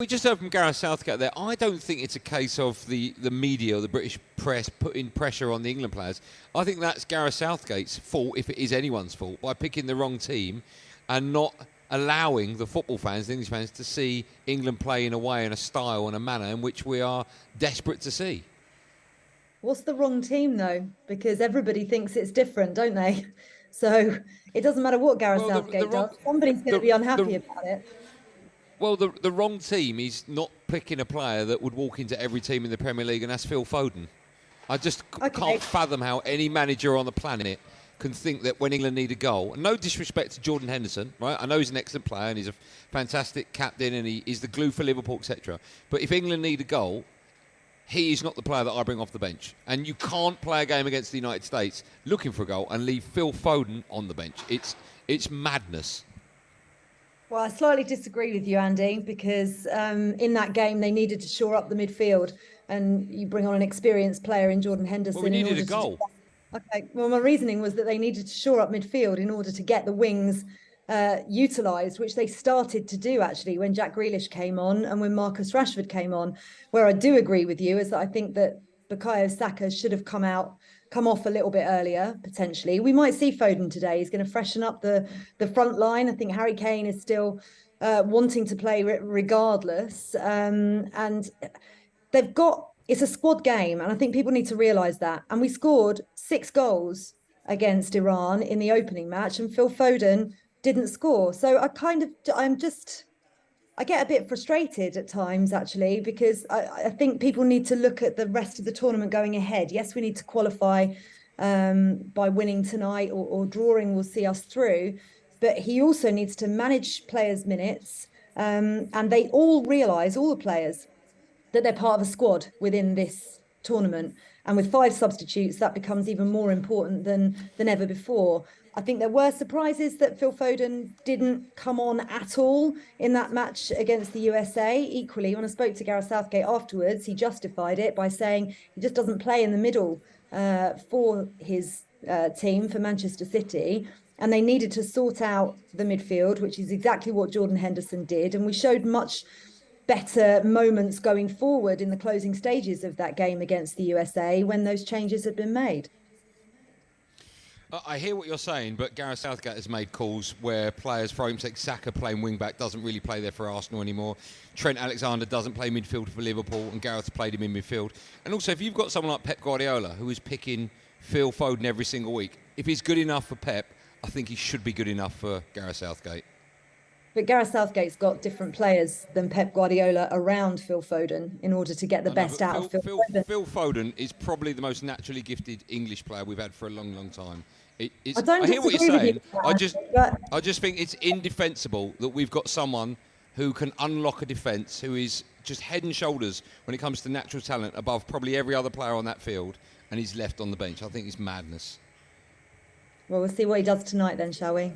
We just heard from Gareth Southgate there. I don't think it's a case of the media or the British press putting pressure on the England players. I think that's Gareth Southgate's fault, if it is anyone's fault, by picking the wrong team and not allowing the football fans, the English fans, to see England play in a way, in a style and a manner in which we are desperate to see. What's the wrong team, though? Because everybody thinks it's different, don't they? So it doesn't matter what Gareth Southgate does. Somebody's going to be unhappy about it. Well, the wrong team is not picking a player that would walk into every team in the Premier League, and that's Phil Foden. I just can't fathom how any manager on the planet can think that when England need a goal, and no disrespect to Jordan Henderson, right? I know he's an excellent player and he's a fantastic captain and he's the glue for Liverpool, etc. But if England need a goal, he is not the player that I bring off the bench. And you can't play a game against the United States looking for a goal and leave Phil Foden on the bench. It's madness. Well, I slightly disagree with you, Andy, because in that game they needed to shore up the midfield, and you bring on an experienced player in Jordan Henderson. Well, we needed a goal. Okay, well, my reasoning was that they needed to shore up midfield in order to get the wings utilised, which they started to do, actually, when Jack Grealish came on and when Marcus Rashford came on. Where I do agree with you is that I think that Bukayo Saka should have come off a little bit earlier, potentially. We might see Foden today. He's going to freshen up the front line. I think Harry Kane is still wanting to play regardless. And it's a squad game, and I think people need to realise that. And we scored 6 goals against Iran in the opening match, and Phil Foden didn't score. So I get a bit frustrated at times, actually, because I think people need to look at the rest of the tournament going ahead. Yes, we need to qualify by winning tonight, or drawing will see us through. But he also needs to manage players' minutes. And they all realise, all the players, that they're part of a squad within this tournament. And with 5 substitutes, that becomes even more important than ever before. I think there were surprises that Phil Foden didn't come on at all in that match against the USA. Equally, when I spoke to Gareth Southgate afterwards, he justified it by saying he just doesn't play in the middle for his team, for Manchester City. And they needed to sort out the midfield, which is exactly what Jordan Henderson did. And we showed much better moments going forward in the closing stages of that game against the USA when those changes had been made. I hear what you're saying, but Gareth Southgate has made calls where players, for instance, Saka playing wing-back doesn't really play there for Arsenal anymore. Trent Alexander doesn't play midfield for Liverpool, and Gareth's played him in midfield. And also, if you've got someone like Pep Guardiola, who is picking Phil Foden every single week, if he's good enough for Pep, I think he should be good enough for Gareth Southgate. But Gareth Southgate's got different players than Pep Guardiola around Phil Foden in order to get the best out of Phil Foden. Phil Foden is probably the most naturally gifted English player we've had for a long, long time. I hear what you're saying. I just think it's indefensible that we've got someone who can unlock a defence, who is just head and shoulders when it comes to natural talent above probably every other player on that field, and he's left on the bench. I think it's madness. Well, we'll see what he does tonight then, shall we?